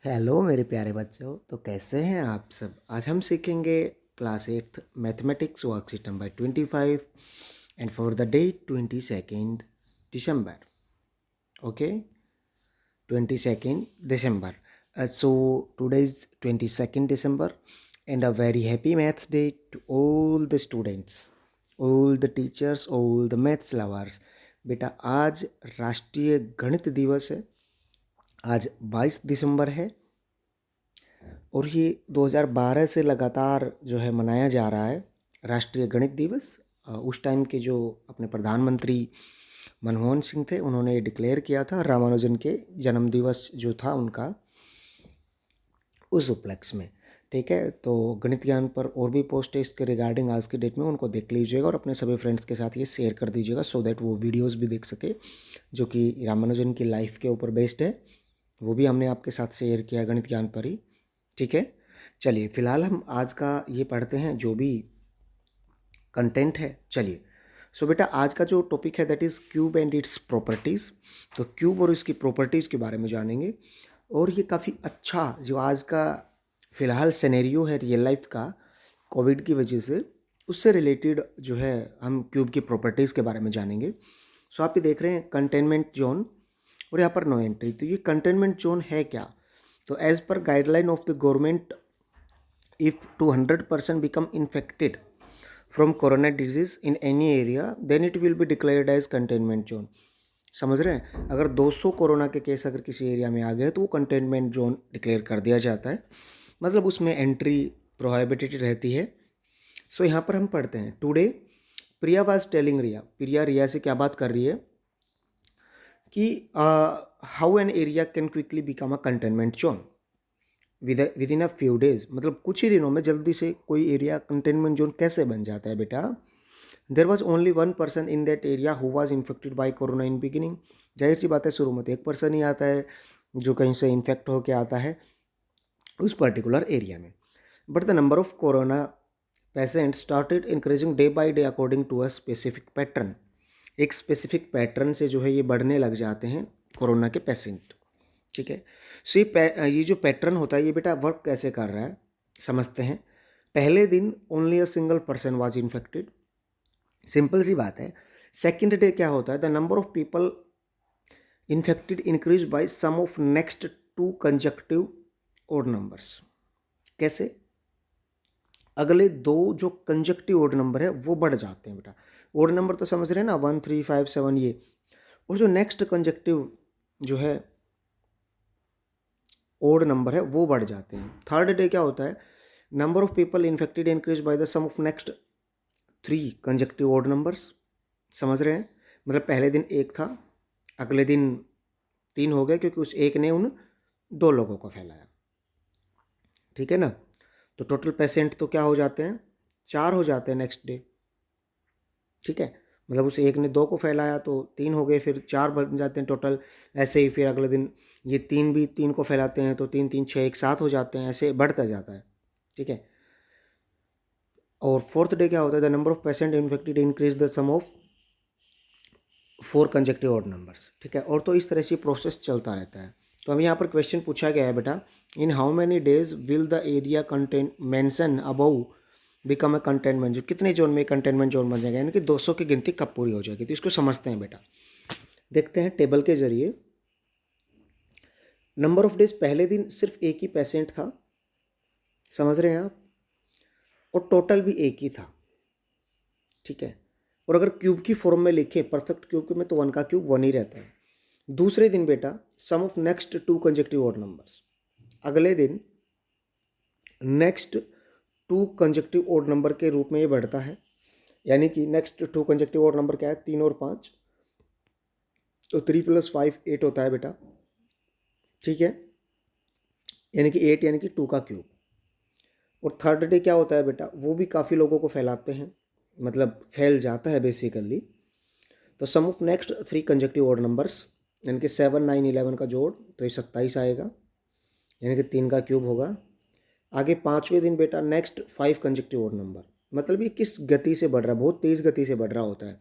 Hello मेरे प्यारे बच्चों। तो कैसे हैं आप सब। आज हम सीखेंगे class 8th mathematics worksheet number 25 and for the date 22nd December. Okay, 22nd December. So today is 22nd December and a very happy maths day to all the students, all the teachers, all the maths lovers. बेटा आज राष्ट्रीय गणित दिवस है। आज 22 दिसंबर है और ये 2012 से लगातार जो है मनाया जा रहा है राष्ट्रीय गणित दिवस। उस टाइम के जो अपने प्रधानमंत्री मनमोहन सिंह थे, उन्होंने डिक्लेयर किया था रामानुजन के जन्म दिवस जो था उनका, उस उपलक्ष्य में। ठीक है, तो गणित ज्ञान पर और भी पोस्ट है इसके रिगार्डिंग आज की डेट में, उनको देख लीजिएगा और अपने सभी फ्रेंड्स के साथ ये शेयर कर दीजिएगा सो दैट वो वीडियोस भी देख सके जो कि रामानुजन की लाइफ के ऊपर बेस्ड है। वो भी हमने आपके साथ शेयर किया गणित ज्ञान पर ही। ठीक है, चलिए फिलहाल हम आज का ये पढ़ते हैं जो भी कंटेंट है। चलिए, सो बेटा आज का जो टॉपिक है that is cube and it's properties. तो क्यूब और इसकी प्रॉपर्टीज़ के बारे में जानेंगे और ये काफ़ी अच्छा जो आज का फ़िलहाल सिनेरियो है रियल लाइफ का कोविड की वजह से, उससे रिलेटेड जो है हम क्यूब की प्रॉपर्टीज़ के बारे में जानेंगे। सो आप ये देख रहे हैं कंटेनमेंट जोन और यहाँ पर नो एंट्री। तो ये कंटेनमेंट जोन है क्या? तो as per guideline of the government, if 200% become infected from corona disease in any area then it will be declared as containment zone। समझ रहे हैं, अगर 200 कोरोना के केस अगर किसी एरिया में आ गए तो वो कंटेनमेंट जोन डिक्लेयर कर दिया जाता है, मतलब उसमें एंट्री प्रोहिबिटेड रहती है। सो यहाँ पर हम पढ़ते हैं टुडे प्रिया वाज टेलिंग रिया, प्रिया रिया से क्या बात कर रही है कि how an area can quickly become a containment zone with in a few days, मतलब कुछ ही दिनों में जल्दी से कोई एरिया कंटेनमेंट जोन कैसे बन जाता है बेटा। There was only 1 person in that area who was infected by corona in beginning. जाहिर सी बात है, शुरू में तो 1 पर्सन ही आता है जो कहीं से इन्फेक्ट होकर आता है उस पर्टिकुलर एरिया में। But the number of corona patient started increasing day by day according to a specific pattern. एक स्पेसिफिक पैटर्न से जो है ये बढ़ने लग जाते हैं कोरोना के पेशेंट। ठीक है, सो ये जो पैटर्न होता है ये बेटा वर्क कैसे कर रहा है समझते हैं। पहले दिन only a single person was infected, simple सी बात है। सेकेंड डे क्या होता है, the number of people infected increase by sum of next 2 consecutive odd numbers. कैसे? अगले 2 जो कंजेक्टिव ओड नंबर है वो बढ़ जाते हैं बेटा। ओड नंबर तो समझ रहे हैं ना, 1 3 5 7 ये, और जो नेक्स्ट कंजेक्टिव जो है ओड नंबर है वो बढ़ जाते हैं। थर्ड डे क्या होता है, number of people infected increase by the sum of next 3 consecutive odd numbers. समझ रहे हैं, मतलब पहले दिन 1 था, अगले दिन 3 हो गए क्योंकि उस एक ने उन 2 लोगों को फैलाया। ठीक है ना, तो टोटल पेशेंट तो क्या हो जाते हैं, 4 हो जाते हैं नेक्स्ट डे। ठीक है, मतलब उस एक ने 2 को फैलाया तो 3 हो गए, फिर 4 बन जाते हैं टोटल। ऐसे ही फिर अगले दिन ये 3 भी 3 को फैलाते हैं तो 3 3 6 एक साथ हो जाते हैं, ऐसे बढ़ता जाता है। ठीक है, और फोर्थ डे क्या होता है, the number of patient infected increase the sum of 4 consecutive odd numbers. ठीक है, और तो इस तरह से प्रोसेस चलता रहता है। तो हमें यहाँ पर क्वेश्चन पूछा गया है बेटा, in how many days will the area contain mention above become a containment zone. कितने जोन में कंटेनमेंट जोन बन जाएगा, यानी कि 200 की गिनती कब पूरी हो जाएगी। तो इसको समझते हैं बेटा, देखते हैं टेबल के जरिए। नंबर ऑफ डेज, पहले दिन सिर्फ एक ही पेशेंट था, समझ रहे हैं आप, और टोटल भी एक ही था। ठीक है, और अगर क्यूब की फॉर्म में लिखे परफेक्ट क्यूब में तो 1 का क्यूब 1 ही रहता है। दूसरे दिन बेटा sum of next 2 consecutive odd numbers, अगले दिन नेक्स्ट 2 कंजेक्टिव ऑड नंबर के रूप में ये बढ़ता है, यानी कि नेक्स्ट 2 कंजेक्टिव ऑड नंबर क्या है, 3 और 5, तो 3 + 5 8 होता है बेटा। ठीक है, यानी कि 8 यानी कि 2 का क्यूब। और थर्ड डे क्या होता है बेटा, वो भी काफ़ी लोगों को फैलाते हैं, मतलब फैल जाता है बेसिकली। तो sum of next 3 consecutive odd numbers, यानी कि 7 9 11 का जोड़, तो ये 27 आएगा, यानी कि 3 का क्यूब होगा। आगे पाँचवें दिन बेटा नेक्स्ट 5 कंजेक्टिव ऑड नंबर, मतलब ये किस गति से बढ़ रहा है, बहुत तेज़ गति से बढ़ रहा होता है।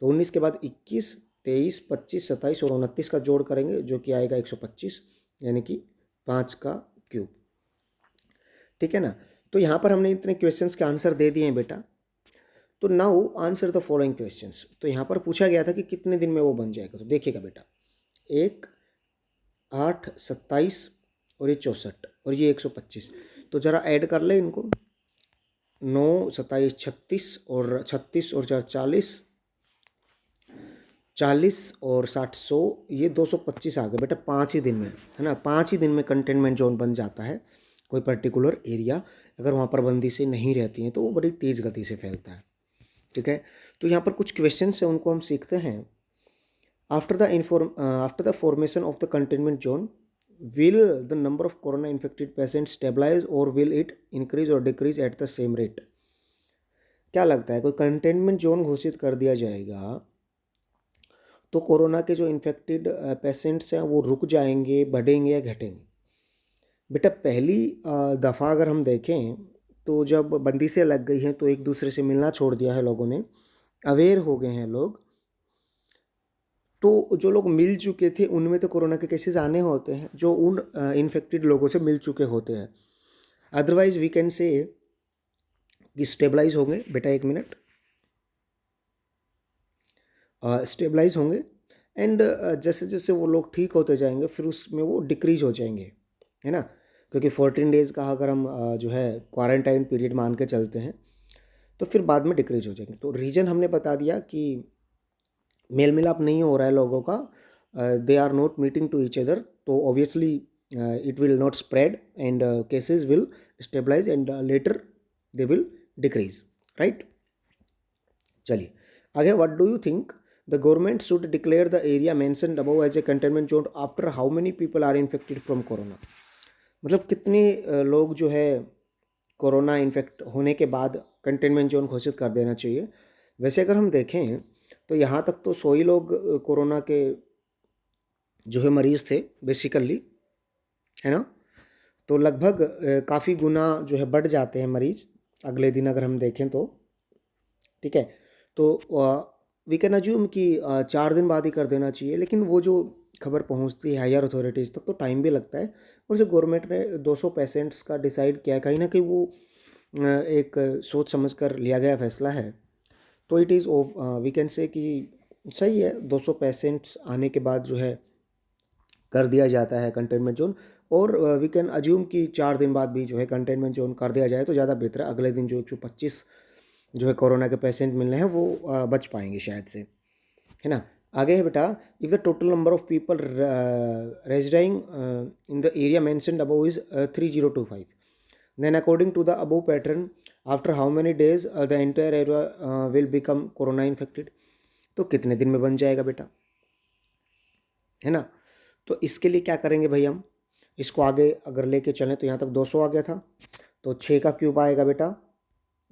तो 19 के बाद 21 23 25 27 और 29 का जोड़ करेंगे जो कि आएगा 125, यानी कि 5 का क्यूब, ठीक है ना। तो यहाँ पर हमने इतने क्वेश्चंस के आंसर दे दिए हैं बेटा। तो now answer the following questions. तो यहाँ पर पूछा गया था कि कितने दिन में वो बन जाएगा। तो देखिएगा बेटा, 1, 8, 27 और ये 64 और ये 125। तो ज़रा ऐड कर ले इनको, 9, 27, 36 और 36 और 4, 40, 40 और 60, 100, ये 225 आ गए बेटा 5 ही दिन में, है ना। 5 ही दिन में कंटेनमेंट जोन बन जाता है। कोई पर्टिकुलर एरिया अगर वहाँ पर बंदिशें नहीं रहती हैं तो वो बड़ी तेज़ गति से फैलता है, ठीक है। तो यहाँ पर कुछ क्वेश्चन है, उनको हम सीखते हैं। After the formation of the containment zone, will the number of corona infected patients stabilize or will it increase or decrease at the same rate? क्या लगता है, कोई कंटेनमेंट जोन घोषित कर दिया जाएगा तो कोरोना के जो इन्फेक्टेड पेशेंट्स हैं वो रुक जाएंगे, बढ़ेंगे या घटेंगे? बेटा पहली दफ़ा अगर हम देखें तो जब बंदिशें लग गई हैं तो एक दूसरे से मिलना छोड़ दिया है लोगों ने, अवेयर हो गए हैं लोग, तो जो लोग मिल चुके थे उनमें तो कोरोना के केसेस आने होते हैं जो उन इन्फेक्टेड लोगों से मिल चुके होते हैं। अदरवाइज वी कैन से कि स्टेबलाइज होंगे बेटा, 1 मिनट, स्टेबलाइज होंगे एंड जैसे जैसे वो लोग ठीक होते जाएंगे फिर उसमें वो डिक्रीज हो जाएंगे, है ना। क्योंकि 14 डेज़ का अगर हम जो है क्वारंटाइन पीरियड मान के चलते हैं तो फिर बाद में डिक्रीज हो जाएंगे। तो रीज़न हमने बता दिया कि मेल मिलाप नहीं हो रहा है लोगों का, they are not meeting to each other, तो obviously it will not spread and cases will stabilise and later they will decrease, right. चलिए आगे, what do you think the government should declare the area mentioned above as a containment zone after how many people are infected from corona? मतलब कितने लोग जो है corona infect होने के बाद कंटेनमेंट जोन घोषित कर देना चाहिए। वैसे अगर हम देखें तो यहाँ तक तो 100 ही लोग कोरोना के जो है मरीज़ थे बेसिकली, है ना। तो लगभग काफ़ी गुना जो है बढ़ जाते हैं मरीज़ अगले दिन अगर हम देखें तो, ठीक है। तो वी कैन अज्यूम कि 4 दिन बाद ही कर देना चाहिए, लेकिन वो जो खबर पहुंचती है हायर अथॉरिटीज़ तक तो टाइम भी लगता है। और जो गवर्नमेंट ने 200 पेशेंट्स का डिसाइड किया है, कहीं ना कहीं वो एक सोच समझ कर लिया गया फैसला है। तो it is of we can say कि सही है, 200 पेशेंट्स आने के बाद जो है कर दिया जाता है कंटेनमेंट जोन। और वी कैन अज्यूम कि 4 दिन बाद भी जो है कंटेनमेंट जोन कर दिया जाए तो ज़्यादा बेहतर है। अगले दिन जो 125 जो है कोरोना के पेशेंट मिलने हैं वो बच पाएंगे शायद से, है ना। आगे है बेटा, if the total number of people residing in the area mentioned above is 3025, then according to the above pattern after how many days the entire area will become corona infected? तो कितने दिन में बन जाएगा बेटा, है ना। तो इसके लिए क्या करेंगे भाई, हम इसको आगे अगर लेके चलें तो यहाँ तक 200 आ गया था, तो 6 का क्यूब आएगा बेटा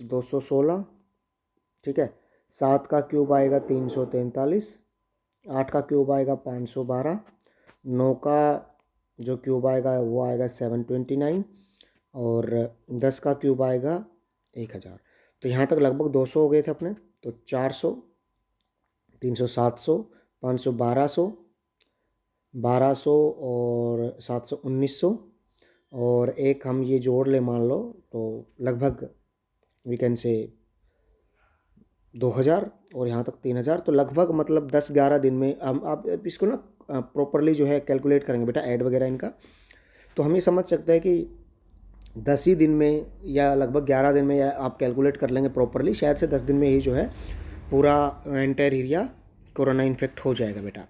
216, ठीक है। 7 का क्यूब आएगा 343, 8 का क्यूब आएगा 512, 9 का जो क्यूब आएगा वो आएगा 729 और 10 का क्यूब आएगा 1000। तो यहाँ तक लगभग 200 हो गए थे अपने। तो 400, 300, 700, 500, 1200, 1200 और 700, 1900 और एक हम ये जोड़ ले मान लो तो लगभग वी कैन से 2000 और यहाँ तक 3000। तो लगभग मतलब 10-11 दिन में हम आप इसको ना प्रॉपरली जो है कैलकुलेट करेंगे बेटा ऐड वगैरह इनका, तो हम ये समझ सकते हैं कि 10 ही दिन में या लगभग 11 दिन में या आप कैलकुलेट कर लेंगे प्रॉपरली, शायद से 10 दिन में ही जो है पूरा एंटायर एरिया कोरोना इन्फेक्ट हो जाएगा बेटा,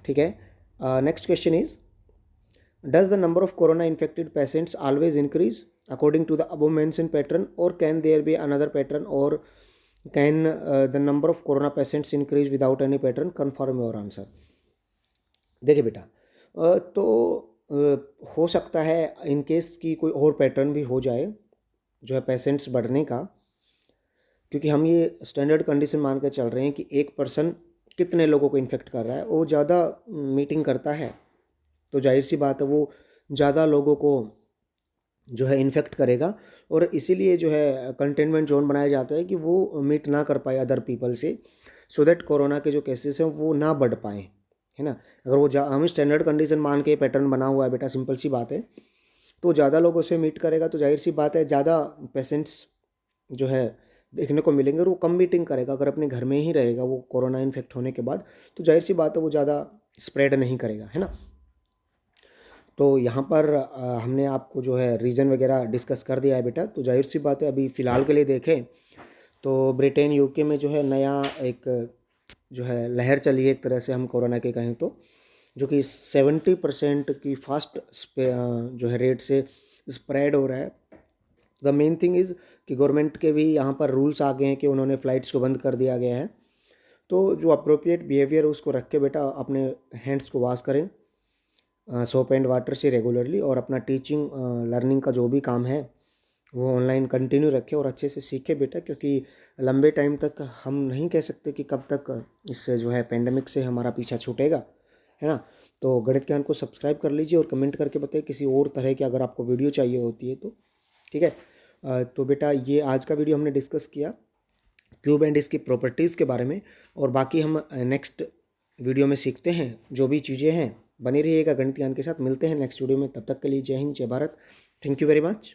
ठीक है। Next question is, does the number of corona infected patients always increase according to the above mentioned pattern और can there be another pattern और can the number of corona patients increase without any pattern? Confirm your answer. देखिए बेटा, हो सकता है in case की कोई और पैटर्न भी हो जाए जो है पेशेंट्स बढ़ने का, क्योंकि हम ये स्टैंडर्ड कंडीशन मान के चल रहे हैं कि एक पर्सन कितने लोगों को इन्फेक्ट कर रहा है। वो ज़्यादा मीटिंग करता है तो जाहिर सी बात है वो ज़्यादा लोगों को जो है इन्फेक्ट करेगा, और इसीलिए जो है कंटेनमेंट जोन बनाया जाता है कि वो मीट ना कर पाए अदर पीपल से, सो दैट कोरोना के जो केसेस हैं वो ना बढ़ पाएँ, है ना। अगर वो हम स्टैंडर्ड कंडीशन मान के पैटर्न बना हुआ है बेटा, सिंपल सी बात है, तो ज़्यादा लोगों से मीट करेगा तो जाहिर सी बात है ज़्यादा पेशेंट्स जो है देखने को मिलेंगे, और वो कम मीटिंग करेगा। अगर अपने घर में ही रहेगा वो कोरोना इन्फेक्ट होने के बाद, तो जाहिर सी बात है वो ज़्यादा स्प्रेड नहीं करेगा, है ना। तो यहाँ पर हमने आपको जो है रीज़न वगैरह डिस्कस कर दिया है बेटा। तो जाहिर सी बात है अभी फ़िलहाल के लिए देखें तो ब्रिटेन यूके में जो है नया एक जो है लहर चली है एक तरह से, हम कोरोना के कहें तो, जो कि 70% की फास्ट जो है रेट से स्प्रेड हो रहा है। द मेन थिंग इज़ कि गवर्नमेंट के भी यहाँ पर रूल्स आ गए हैं कि उन्होंने फ़्लाइट्स को बंद कर दिया गया है। तो जो अप्रोप्रिएट बिहेवियर है उसको रख के बेटा अपने हैंड्स को वॉश करें सोप एंड वाटर से रेगुलरली, और अपना टीचिंग लर्निंग का जो भी काम है वो ऑनलाइन कंटिन्यू रखें और अच्छे से सीखे बेटा, क्योंकि लंबे टाइम तक हम नहीं कह सकते कि कब तक इससे जो है पेंडेमिक से हमारा पीछा छूटेगा, है ना। तो गणित ज्ञान को सब्सक्राइब कर लीजिए और कमेंट करके बताइए किसी और तरह की अगर आपको वीडियो चाहिए होती है तो, ठीक है। तो बेटा ये आज का वीडियो हमने डिस्कस किया क्यूब एंड इसकी प्रॉपर्टीज़ के बारे में, और बाकी हम नेक्स्ट वीडियो में सीखते हैं जो भी चीज़ें हैं। बने रहिएगा गणित ज्ञान के साथ, मिलते हैं नेक्स्ट वीडियो में, तब तक के लिए जय हिंद जय Bharat, thank you very much.